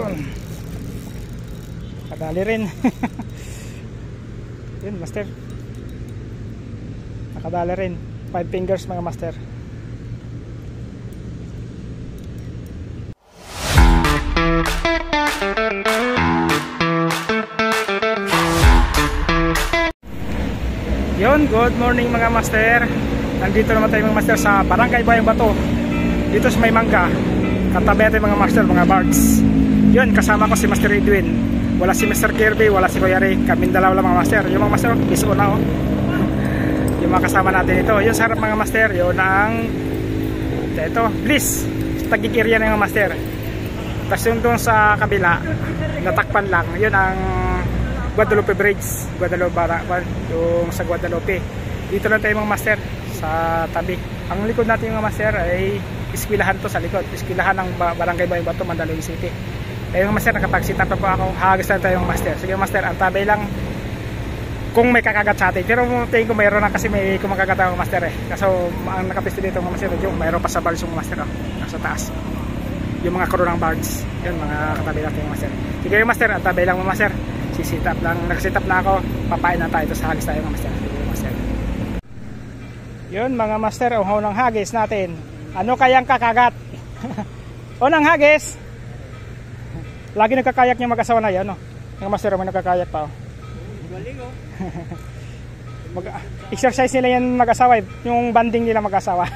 Yun. Nakadali rin. Yun, master. Nakadali rin. 5 fingers mga master. Yun, good morning mga master. Nandito naman tayo mga master sa Barangay Bayang Bato. Dito sa May Mangga. Katabi natin mga master, mga bards. Yun, kasama ko si Master Edwin. Wala si Mr. Kirby, wala si Kuya Ray. Kaming dalawa lang mga master. Yung mga master, is una oh. Yung mga kasama natin ito. Yun sa harap mga master, yun ang ito, Bliss. Tagig area na mga master. Tapos yung doon sa kabila, natakpan lang. Yun ang Guadalupe Bridge, yung sa Guadalupe. Dito lang tayo mga master sa tabi. Ang likod natin mga master ay iskwilahan to sa likod. Iskwilahan ng Barangay Bayang Bato, Mandaluyong City. Kaya mga master, nakapag-sit up po ako. Hagis na tayo mga master. Sige master, ang tabi lang kung may kakagat sa atin. Pero tingin ko mayroon na kasi may kumakagat ako master eh. Kaso ang nakapisto dito mga master, yung mayroon pa sa bars yung master oh, nasa taas. Yung mga crew ng bards. Yun mga katabi natin mga master. Sige master, ang tabi lang mga master. Sit up lang, nag-sit up na ako, papain na tayo, ito sa hagis tayo mga master. Yun mga master, uhaw ng hagis natin. Ano kayang kakagat? Unang hagis. Lagi nagkakayak niya mag-asawa na yan, no? Mga master, may nagkakayak pa oh. Exercise nila yan mag-asawa, yung banding nila mag-asawa.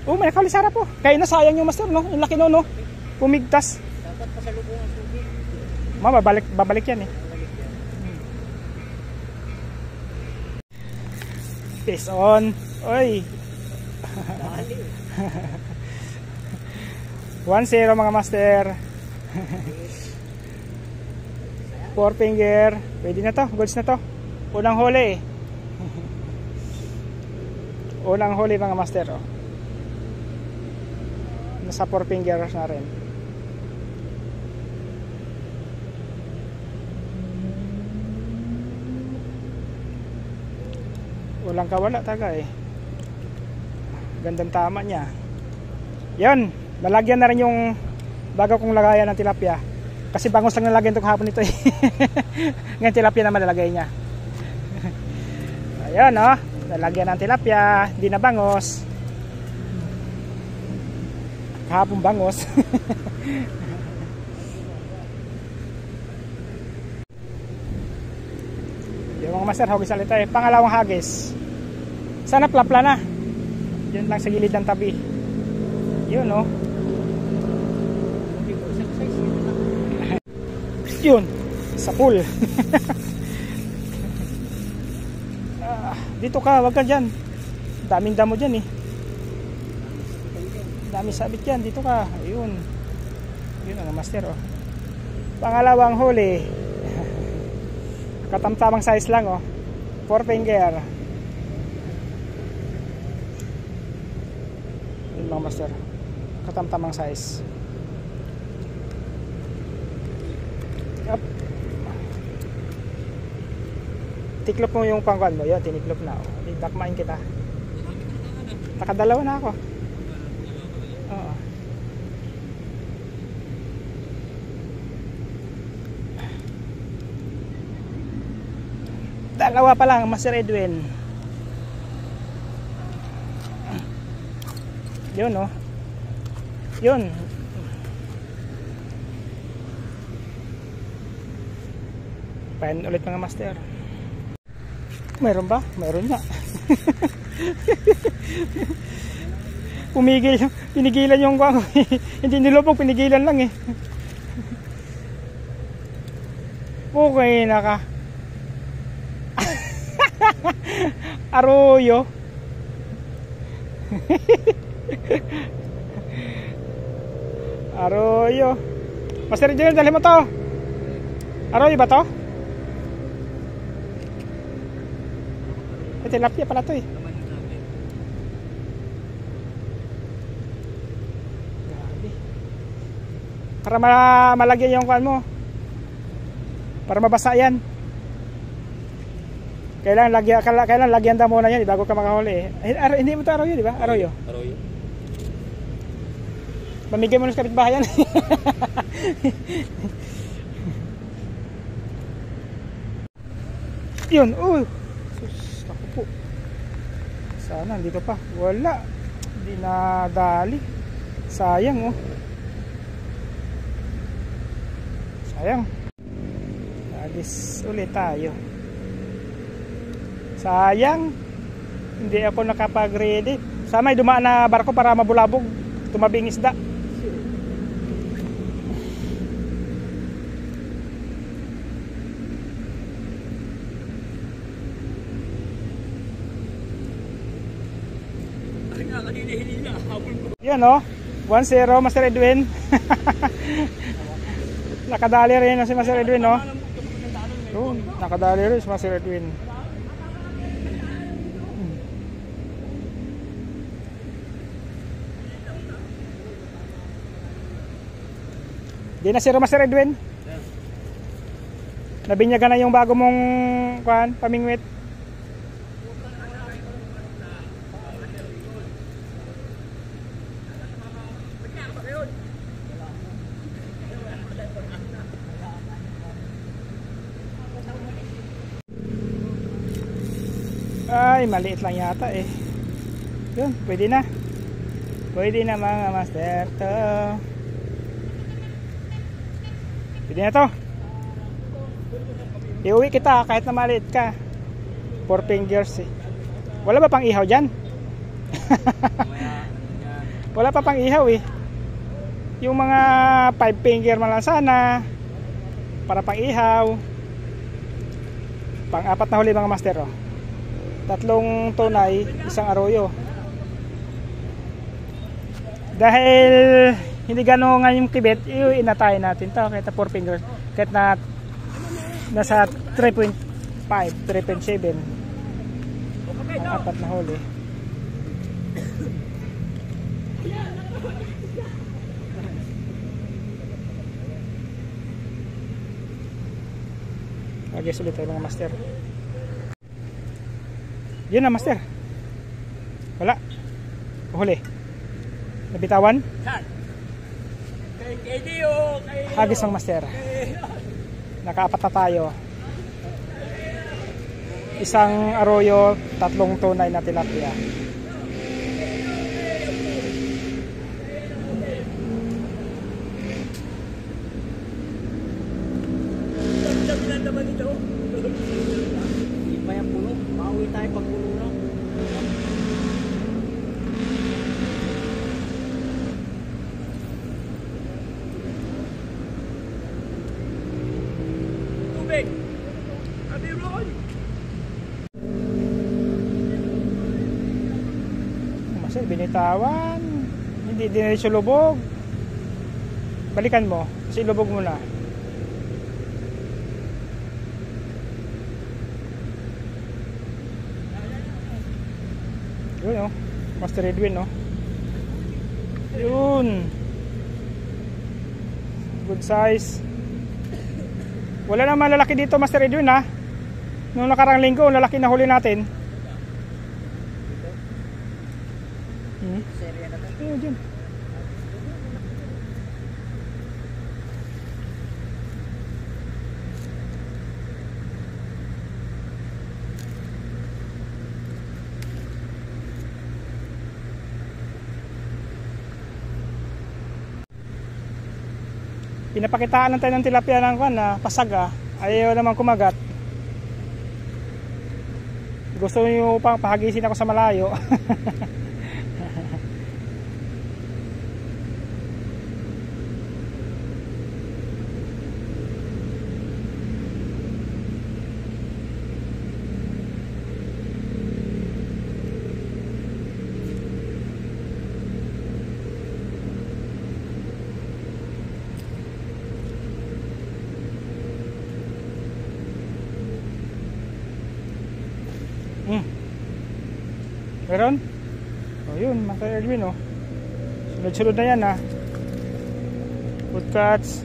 Oh, may nakalisara po. Kaya nasayang yung master, no? Yung laki no, no? Pumigtas. Dapat pasalubong ang tubig. Mama, babalik yan eh. Peace on. Oy. 1-0 mga master. 4 finger. Pwede na to, goods na to. Unang huli. Unang huli mga master oh. Nasa 4 fingers na rin. Walang kawala taga eh. Gandang tama niya. Yan, nalagyan na rin yung bago kong lagayan ng tilapia. Kasi bangos lang nalagyan ito kahapon ito eh. Ngayon tilapia naman nalagay niya. Ayan oh, nalagyan ng tilapia, hindi na bangos. Kahapon bangos. Yung mga master, hagis ulit tayo. Pangalawang hagis. Sana plapla na. Yun lang sa gilid ng tabi. Yun oh. Yun. Sa pool. Dito ka, wag ka dyan. Daming damo dyan eh. Daming sabit dyan. Dito ka. Ayun. Yun ang master oh. Pangalawang huli. Katamtamang size lang oh. 4 finger. Yun mga master. Katamtamang size. Up. Tiklop mo yung pangkuan mo. Yun, tiniklop na oh. Dakmain kita. Nakadalawa na ako. Oo. Dalawa pa lang, Master Edwin. Yun oh. Yun. Pain ulit mga master. Mayroon ba? Mayroon nga. Pumigil, pinigilan yung kwang. Hindi nilubog, pinigilan lang eh. Okay na ka. Arroyo. Arroyo. Master Edwin, dali mo to. Arroyo ba to? Tilapia pala to eh. Grabe. Para malagyan yung kuan mo. Para mabasa yan. Kailangan lagyan daw muna yan bago ka makahuli eh. Hindi mo to arroyo, di ba? Arroyo. Pamigay mo lang sa kapitbahay yan. Yun, uy. Sus, ako po. Sana, dito pa. Wala. Hindi nadali. Sayang, oh. Sayang. Alis ulit tayo. Sayang. Hindi ako nakapag-ready. Sana may dumaan na barko para mabulabog. Tumabing isda. Yan o, 1-0 Master Edwin. Nakadali rin si Master Edwin, no? Nakadali rin si Master Edwin. Di na 0 Master Edwin. Nabinyagan na yung bago mong pamingwit. Ay, maliit lang yata eh. Yun, pwede na. Pwede na mga master to. Pwede na to. Iuwi kita kahit na maliit ka. 4 fingers eh. Wala ba pang ihaw dyan? Wala pa pang ihaw eh. Yung mga 5 finger man lang sana. Para pang ihaw. Pang 4 na huli mga master oh. 3 tunay, 1 arroyo. Dahil hindi gano'n nga yung kibet, inatay natin to kahit 4 fingers, kahit na nasa 3.5, 3.7 ang 4 na huli. Lagay ulit tayo mga master. Yun na master. Wala. Huli. Nabitawan. Hagis ng master. Nakaapat na tayo. 1 arroyo, 3 tunay na tilapia. Hindi pa yung puno. Mauwi tayo pag puno na. Tubig! Abi Roy! Master, binitawan. Hindi diretso lubog. Balikan mo. Kasi lubog mo na. Yun, oh. Master Edwin, no? Yun. Good size. Wala naman lalaki dito, Master Edwin, ha? Nung nakarang linggo, lalaki na huli natin. Serya na to. Ayun, dyan. Pinapakitaan lang tayo ng tilapia ng pasaga. Ayaw naman kumagat. Gusto nyo pang pahagisin ako sa malayo. Meron? O yun, Master Edwin, oh. Sunod-sunod na yan, ha. Good cuts.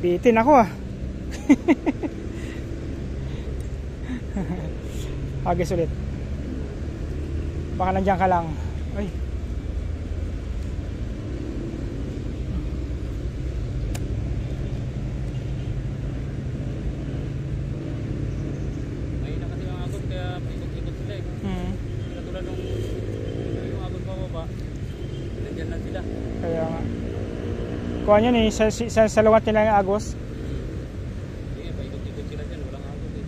Bitin ako ah. Hagis ulit. Baka nandiyan ka lang. Ay. Mahina kasi ang agos kaya paikot-ikot sila eh. Katulad nung yung agos pababa, nandiyan lang sila. Kaya nga. Kuha nyo eh, sa salawat nila yung agos. Sige, paikot-ikot sila dyan, walang agos eh.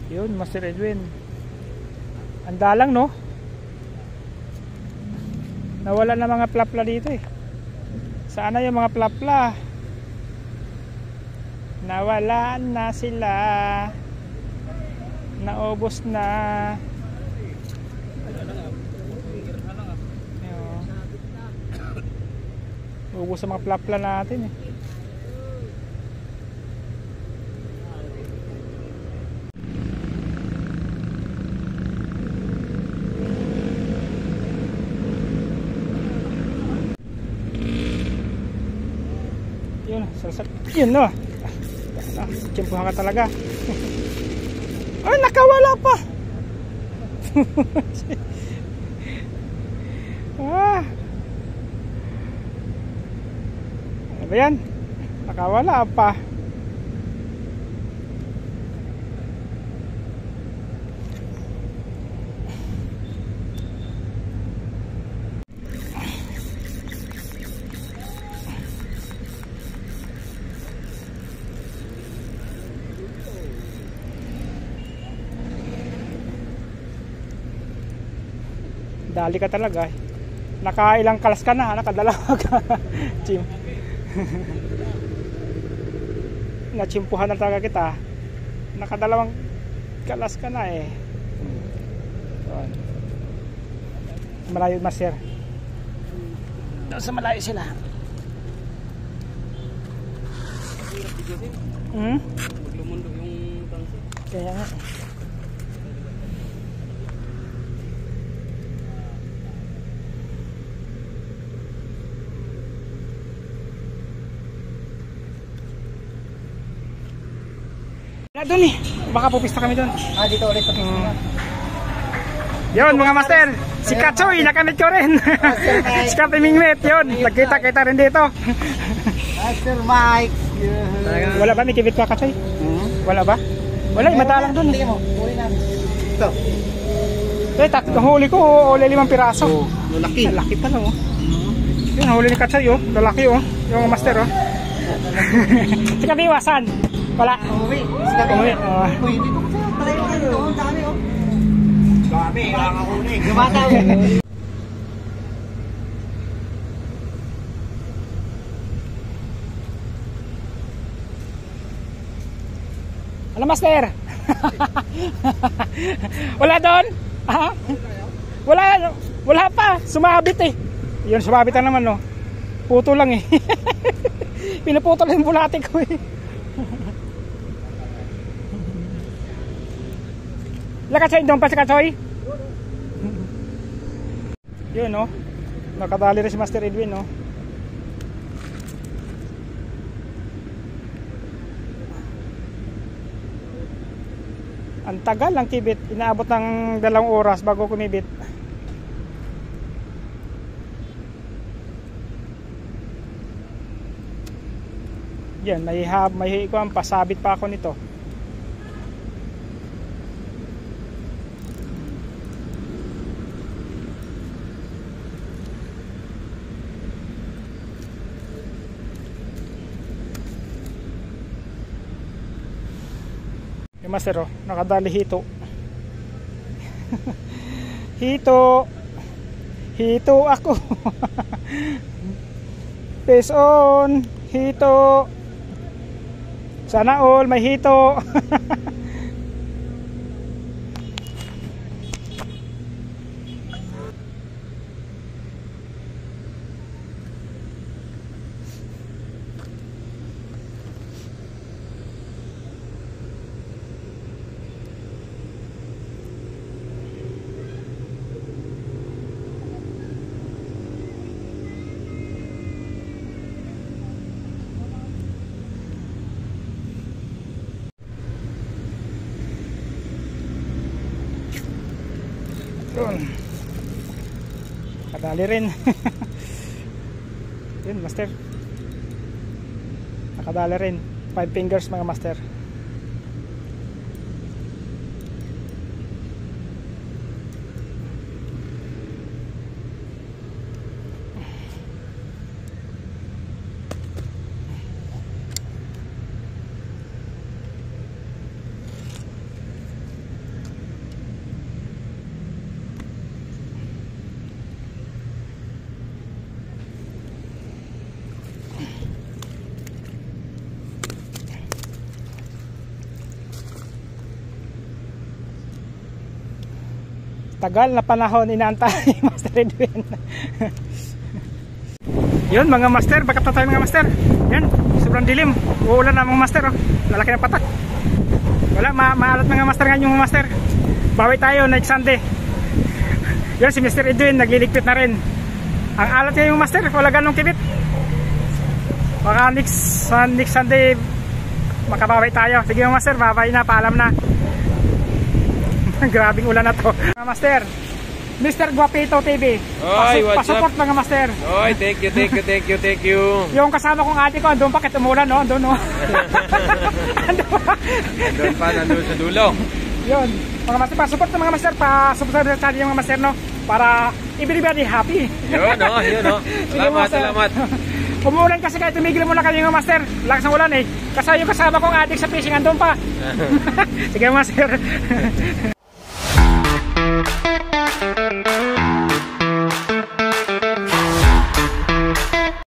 Yun, Master Edwin. Andalang no? Nawala na mga plapla dito eh. Sana yung mga plapla? Nawala na sila. Naubos na. Ubos sa mga plapla natin eh. Yun, salsat. Yun no. Tiyempuhan ka talaga. Ay, nakawala pa. Ah. Ano ba yan? Nakawala pa. Dali ka talaga eh. Nakailang kalas ka na, nakadalawa ka. Chim. Nachimpuhan na talaga kita. Nakadalawang kalas ka na eh. Malayo Master. Doon sa malayo sila. Maglumundo yung tangsi. Kaya nga. Doon eh. Baka pupista kami doon. Dito ulit. Yun mga master. Si Katsoy nakamit ko rin. Si Kapte Mingwit. Yun. Nagkita-kita rin dito. Master Mike. Wala ba? May kibit ka Katsoy? Wala ba? Wala. Madalang doon. Tingnan mo. Huli namin. Ito. Eh, huli ko. Uli 5 piraso. Laki. Laki pa lang oh. Yun. Huli ni Katsoy oh. Lalaki oh. Yung master oh. Si Kapte Iwasan. Wala. Umuwi. Umuwi. Uy, dito ko sa'yo. Talayo ka dito. Ang dami oh. Dami. Kailangan ako na eh. Gumataw. Ano master? Wala doon? Ha? Wala pa. Sumabit eh. Yun, sumabit na naman no. Puto lang eh. Pinuputol yung bulate ko eh. Lakatsoy doon pa si Katsoy. Yun no. Nakadali rin si Master Edwin no. Ang tagal ng kibit. Inaabot ng 2 oras bago kumibit. Yan, may ikuan pasabit pa ako nito. Yung master oh, nakadali hito. Hito ako. Face on, hito. Sana all may hito. Yun. Nakadali rin. Yun, master. Nakadali rin. 5 fingers mga master. Tagal na panahon inaantay Master Edwin. Yun mga master, backup na tayo mga master. Yan, sobrang dilim. Uulan na mga master, oh. Lalaki ng patak. Wala, maalat mga master ngayon yung mga master. Bawi tayo next Sunday. Yun, si Mr. Edwin nagliligpit na rin. Ang alat niya yung master, wala ganong kibit. Baka next Sunday makabawi tayo. Sige mga master, babay na, paalam na. Grabing ulan na to mga master. Mr. Guapito TV, pasupport mga master. Oy, thank you. Yung kasama kong ate ko andun pa kahit umulan, no? Andun, no? Andun pa, nandun sa dulo. Yun, mga master, pasupport ng mga master, pasupport sa channel yung mga master, no? Para everybody happy. Yun, no? Salamat. Umulan kasi kahit tumigil muna kayo mga master. Lakas ng ulan eh. Kasi yung kasama kong adik sa fishing andun pa. Sige master.